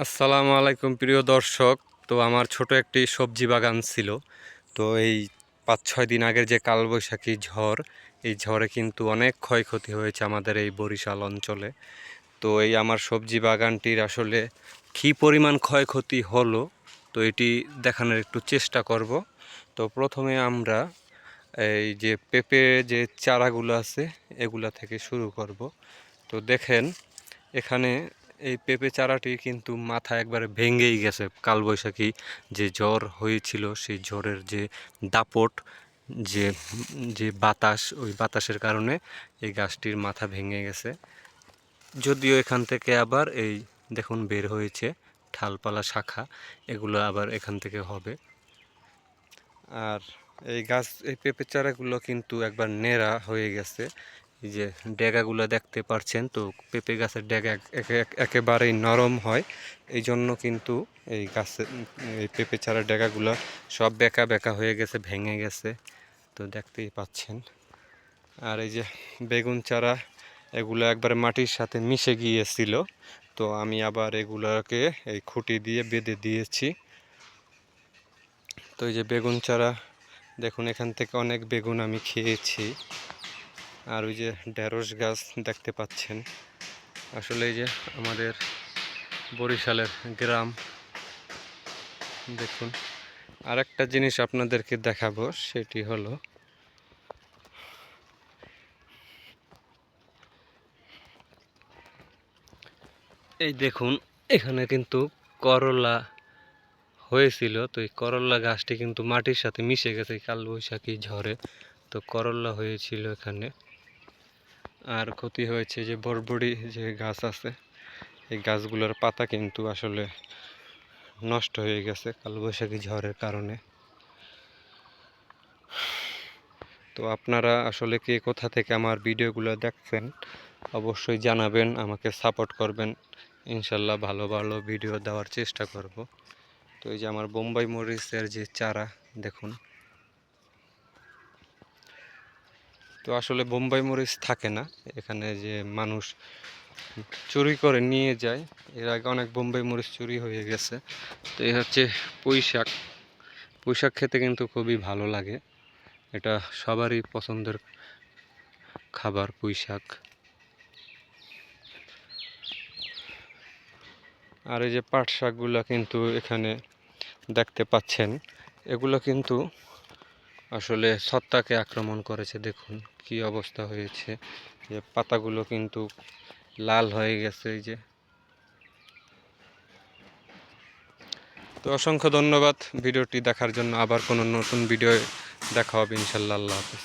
আসসালামু আলাইকুম প্রিয় দর্শক। তো আমার ছোট একটি সবজি বাগান ছিল। তো এই ৫-৬ দিন আগের যে কালবৈশাখী ঝড়, এই ঝড়ে কিন্তু অনেক ক্ষয়ক্ষতি হয়েছে আমাদের এই বরিশাল অঞ্চলে। তো এই আমার সবজি বাগানটির আসলে কী পরিমাণ ক্ষয়ক্ষতি হলো, তো এটি দেখানোর একটু চেষ্টা করব। তো প্রথমে আমরা এই যে পেঁপে যে চারাগুলো আছে এগুলা থেকে শুরু করব। তো দেখেন এখানে এই পেঁপে চারাটি কিন্তু মাথা একবারে ভেঙেই গেছে। কালবৈশাখী যে ঝড় হয়েছিল সেই ঝড়ের যে দাপট, যে যে বাতাস, ওই বাতাসের কারণে এই গাছটির মাথা ভেঙে গেছে। যদিও এখান থেকে আবার এই দেখুন বের হয়েছে ঠালপালা শাখা, এগুলো আবার এখান থেকে হবে। আর এই পেঁপে চারাগুলো কিন্তু একবার নেড়া হয়ে গেছে। এই যে ডেগাগুলো দেখতে পাচ্ছেন, তো পেঁপে গাছের ডেগা একেবারেই নরম হয়, এই জন্য কিন্তু এই পেঁপে চারার ডেগাগুলো সব বেঁকা বেঁকা হয়ে গেছে, ভেঙে গেছে, তো দেখতেই পাচ্ছেন। আর এই যে বেগুন চারা, এগুলো একবারে মাটির সাথে মিশে গিয়েছিল, তো আমি আবার এগুলোকে এই খুঁটি দিয়ে বেঁধে দিয়েছি। তো এই যে বেগুন চারা দেখুন, এখান থেকে অনেক বেগুন আমি খেয়েছি। আর ওই যে ঢেঁড়স গাছ দেখতে পাচ্ছেন। আসলে এই যে আমাদের বরিশালের গ্রাম দেখুন। আর একটা জিনিস আপনাদেরকে দেখাবো, সেটি হলো এই দেখুন, এখানে কিন্তু করলা হয়েছিল। তো এই করলা গাছটি কিন্তু মাটির সাথে মিশে গেছে কালবৈশাখী ঝড়ে, তো করলা হয়েছিল এখানে। আর ক্ষতি হয়েছে যে বরবড়ি যে গাছ আছে, এই গাছগুলোর পাতা কিন্তু আসলে নষ্ট হয়ে গেছে কালবৈশাখী ঝড়ের কারণে। তো আপনারা আসলে কে কোথা থেকে আমার ভিডিওগুলো দেখছেন অবশ্যই জানাবেন, আমাকে সাপোর্ট করবেন। ইনশাল্লাহ ভালো ভালো ভিডিও দেওয়ার চেষ্টা করব। তো এই যে আমার বোম্বাই মরিচের যে চারা দেখুন। তো আসলে বোম্বাই মরিচ থাকে না এখানে, যে মানুষ চুরি করে নিয়ে যায়। এর আগে অনেক বোম্বাই মরিচ চুরি হয়ে গেছে। তো এই হচ্ছে পুঁই শাক। পুঁই শাক খেতে কিন্তু খুবই ভালো লাগে, এটা সবারই পছন্দের খাবার পুঁই শাক। আর এই যে পাট শাকগুলো কিন্তু এখানে দেখতে পাচ্ছেন, এগুলো কিন্তু আসলে ছত্রাকে আক্রমণ করেছে। দেখুন কি অবস্থা হয়েছে, যে পাতাগুলো কিন্তু লাল হয়ে গেছে এই যে। তো অসংখ্য ধন্যবাদ ভিডিওটি দেখার জন্য। আবার কোনো নতুন ভিডিও দেখা হবে ইনশাল্লাহ। আল্লাহ হাফেজ।